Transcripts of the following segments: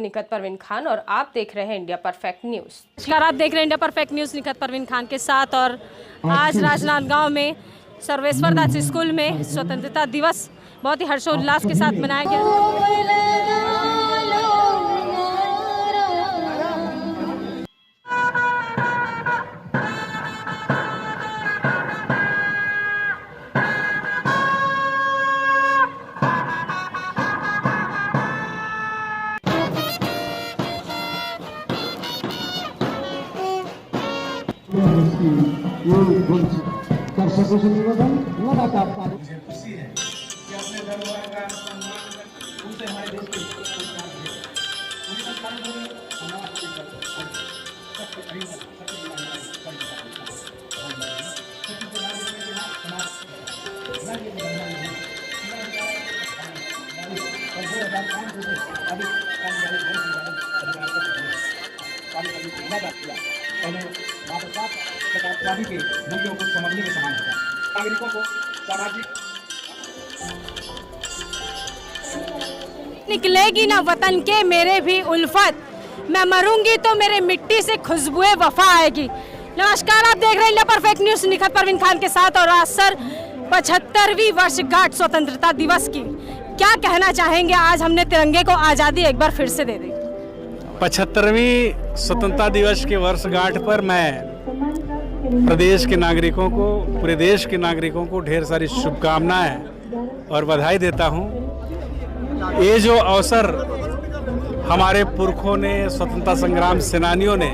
निखत परवीन खान और आप देख रहे हैं इंडिया परफेक्ट न्यूज़। नमस्कार, आप देख रहे हैं India perfect news Nikhat Parveen Khan के साथ। और आज राजनांदगांव में सर्वेश्वर दास स्कूल में स्वतंत्रता दिवस बहुत ही हर्षोल्लास के साथ मनाया गया। मुझे खुशी है कि अपने दरबार का सम्मान उनसे हमारे देश के उनका समाज के मूल्यों को समझने के समान होता है। नागरिकों को सामाजिक निकलेगी ना वतन के मेरे भी उल्फत, मैं मरूंगी तो मेरे मिट्टी से खुशबुए वफा आएगी। नमस्कार, आप देख रहे हैं India perfect news Nikhat Parveen Khan के साथ। और आज सर 75वीं वर्षगांठ स्वतंत्रता दिवस की क्या कहना चाहेंगे? आज हमने तिरंगे को आज़ादी एक बार फिर से दे दी। 75वीं स्वतंत्रता दिवस के वर्षगांठ पर मैं प्रदेश के नागरिकों को, पूरे देश के नागरिकों को ढेर सारी शुभकामनाएं और बधाई देता हूं। ये जो अवसर हमारे पुरखों ने, स्वतंत्रता संग्राम सेनानियों ने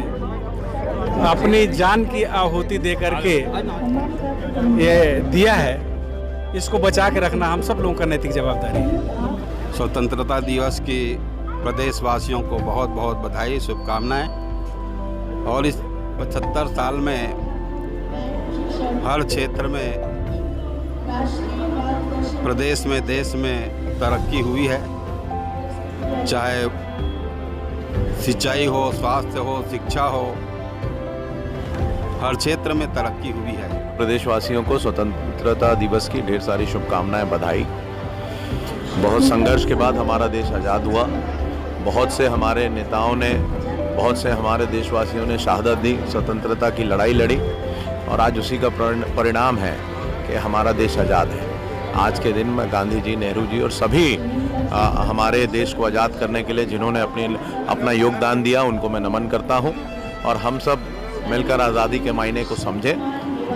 अपनी जान की आहुति दे करके ये दिया है, इसको बचा के रखना हम सब लोगों का नैतिक जवाबदारी है। स्वतंत्रता दिवस की प्रदेशवासियों को बहुत बहुत बधाई, शुभकामनाएं। और इस 75 साल में हर क्षेत्र में, प्रदेश में, देश में तरक्की हुई है। चाहे सिंचाई हो, स्वास्थ्य हो, शिक्षा हो, हर क्षेत्र में तरक्की हुई है। प्रदेशवासियों को स्वतंत्रता दिवस की ढेर सारी शुभकामनाएं, बधाई। बहुत संघर्ष के बाद हमारा देश आज़ाद हुआ। बहुत से हमारे नेताओं ने, बहुत से हमारे देशवासियों ने शहादत दी, स्वतंत्रता की लड़ाई लड़ी, और आज उसी का परिणाम है कि हमारा देश आज़ाद है। आज के दिन में गांधी जी, नेहरू जी और सभी हमारे देश को आज़ाद करने के लिए जिन्होंने अपना योगदान दिया, उनको मैं नमन करता हूं। और हम सब मिलकर आज़ादी के मायने को समझें,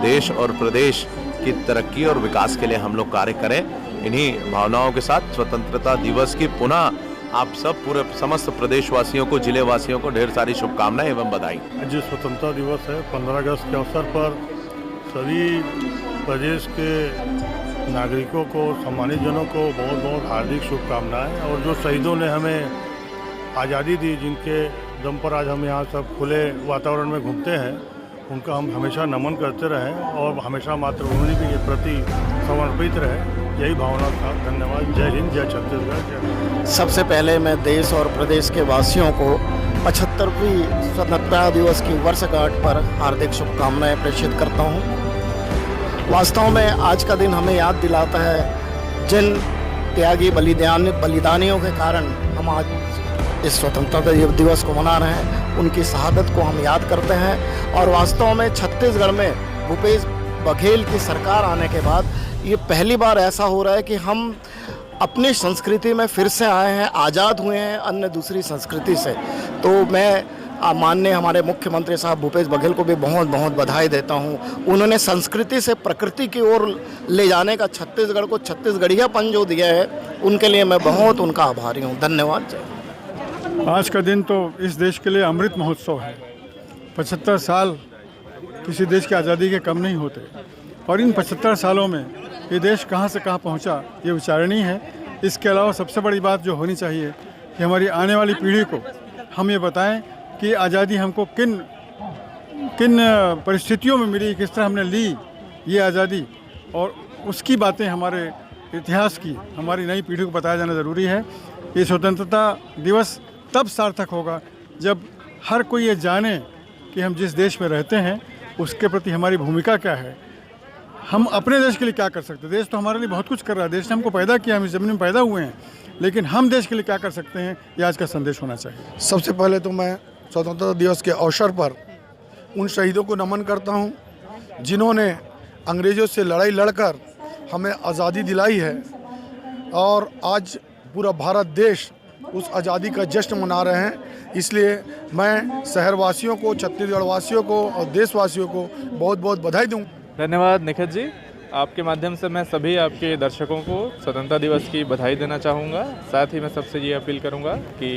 देश और प्रदेश की तरक्की और विकास के लिए हम लोग कार्य करें। इन्हीं भावनाओं के साथ स्वतंत्रता दिवस की पुनः आप सब पूरे समस्त प्रदेशवासियों को, जिले वासियों को ढेर सारी शुभकामनाएं एवं बधाई। जो स्वतंत्रता दिवस है 15 अगस्त के अवसर पर सभी प्रदेश के नागरिकों को, सम्मानित जनों को बहुत बहुत हार्दिक शुभकामनाएं। और जो शहीदों ने हमें आज़ादी दी, जिनके दम पर आज हम यहाँ सब खुले वातावरण में घूमते हैं, उनका हम हमेशा नमन करते रहें और हमेशा मातृभूमि के प्रति समर्पित रहें। यही भावना था। धन्यवाद। जय हिंद, जय छत्तीसगढ़, जय। सबसे पहले मैं देश और प्रदेश के वासियों को 75वीं स्वतंत्रता दिवस की वर्षगांठ पर हार्दिक शुभकामनाएं प्रेषित करता हूं। वास्तव में आज का दिन हमें याद दिलाता है जिन त्यागी बलिदानियों के कारण हम आज इस स्वतंत्रता दिवस को मना रहे हैं, उनकी शहादत को हम याद करते हैं। और वास्तव में छत्तीसगढ़ में भूपेश बघेल की सरकार आने के बाद ये पहली बार ऐसा हो रहा है कि हम अपनी संस्कृति में फिर से आए हैं, आज़ाद हुए हैं अन्य दूसरी संस्कृति से। तो मैं माननीय हमारे मुख्यमंत्री साहब भूपेश बघेल को भी बहुत बहुत बधाई देता हूँ। उन्होंने संस्कृति से प्रकृति की ओर ले जाने का छत्तीसगढ़ को छत्तीसगढ़ियापन जो दिया है, उनके लिए मैं बहुत उनका आभारी हूँ। धन्यवाद। आज का दिन तो इस देश के लिए अमृत महोत्सव है। 75 साल किसी देश की आज़ादी के कम नहीं होते, और इन 75 सालों में ये देश कहाँ से कहाँ पहुँचा, ये विचारणीय है। इसके अलावा सबसे बड़ी बात जो होनी चाहिए कि हमारी आने वाली पीढ़ी को हम ये बताएं कि आज़ादी हमको किन परिस्थितियों में मिली, किस तरह हमने ली ये आज़ादी, और उसकी बातें हमारे इतिहास की हमारी नई पीढ़ी को बताया जाना ज़रूरी है। ये स्वतंत्रता दिवस तब सार्थक होगा जब हर कोई ये जाने कि हम जिस देश में रहते हैं उसके प्रति हमारी भूमिका क्या है, हम अपने देश के लिए क्या कर सकते हैं? देश तो हमारे लिए बहुत कुछ कर रहा है। देश ने हमको पैदा किया, हम इस ज़मीन में पैदा हुए हैं, लेकिन हम देश के लिए क्या कर सकते हैं, ये आज का संदेश होना चाहिए। सबसे पहले तो मैं स्वतंत्रता दिवस के अवसर पर उन शहीदों को नमन करता हूँ जिन्होंने अंग्रेज़ों से लड़ाई लड़कर हमें आज़ादी दिलाई है, और आज पूरा भारत देश उस आज़ादी का जश्न मना रहे हैं। इसलिए मैं शहरवासियों को, छत्तीसगढ़ वासियों को और देशवासियों को बहुत बहुत बधाई दूँ। धन्यवाद निखित जी। आपके माध्यम से मैं सभी आपके दर्शकों को स्वतंत्रता दिवस की बधाई देना चाहूँगा। साथ ही मैं सबसे ये अपील करूँगा कि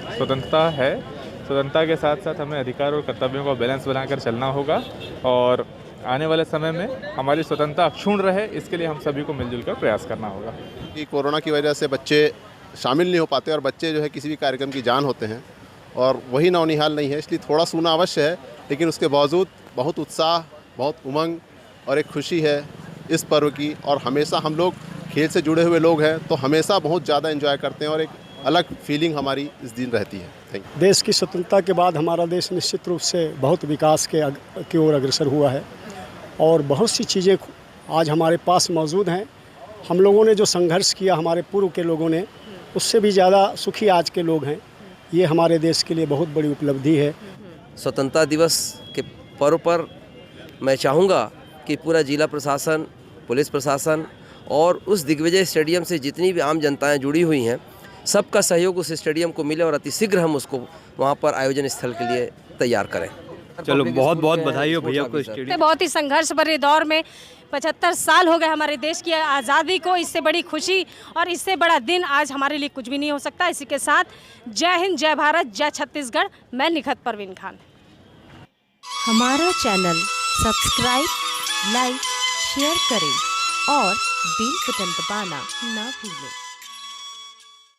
स्वतंत्रता है, स्वतंत्रता के साथ साथ हमें अधिकार और कर्तव्यों का बैलेंस बनाकर चलना होगा, और आने वाले समय में हमारी स्वतंत्रता अक्षुण्ण रहे, इसके लिए हम सभी को मिलजुल कर प्रयास करना होगा। कि कोरोना की वजह से बच्चे शामिल नहीं हो पाते, और बच्चे जो है किसी भी कार्यक्रम की जान होते हैं, और वही नौनिहाल नहीं है, इसलिए थोड़ा सूना अवश्य है, लेकिन उसके बावजूद बहुत उत्साह, बहुत उमंग और एक खुशी है इस पर्व की। और हमेशा हम लोग खेल से जुड़े हुए लोग हैं, तो हमेशा बहुत ज़्यादा एंजॉय करते हैं, और एक अलग फीलिंग हमारी इस दिन रहती है। Thank you. देश की स्वतंत्रता के बाद हमारा देश निश्चित रूप से बहुत विकास की ओर अग्रसर हुआ है, और बहुत सी चीज़ें आज हमारे पास मौजूद हैं। हम लोगों ने जो संघर्ष किया, हमारे पूर्व के लोगों ने, उससे भी ज़्यादा सुखी आज के लोग हैं। ये हमारे देश के लिए बहुत बड़ी उपलब्धि है। स्वतंत्रता दिवस के पर्व पर मैं चाहूँगा कि पूरा जिला प्रशासन, पुलिस प्रशासन और उस दिग्विजय स्टेडियम से जितनी भी आम जनताएं जुड़ी हुई हैं, सबका सहयोग उस स्टेडियम को मिले, और अतिशीघ्र हम उसको वहाँ पर आयोजन स्थल के लिए तैयार करें। चलो, बहुत बहुत बधाई हो भैया को स्टेडियम। बहुत ही संघर्ष भरे दौर में 75 साल हो गए हमारे देश की आज़ादी को। इससे बड़ी खुशी और इससे बड़ा दिन आज हमारे लिए कुछ भी नहीं हो सकता। इसी के साथ जय हिंद, जय भारत, जय छत्तीसगढ़। मैं निखत परवीन खान। हमारा चैनल सब्सक्राइब, लाइक, शेयर करें और बेल बटन दबाना ना भूलें।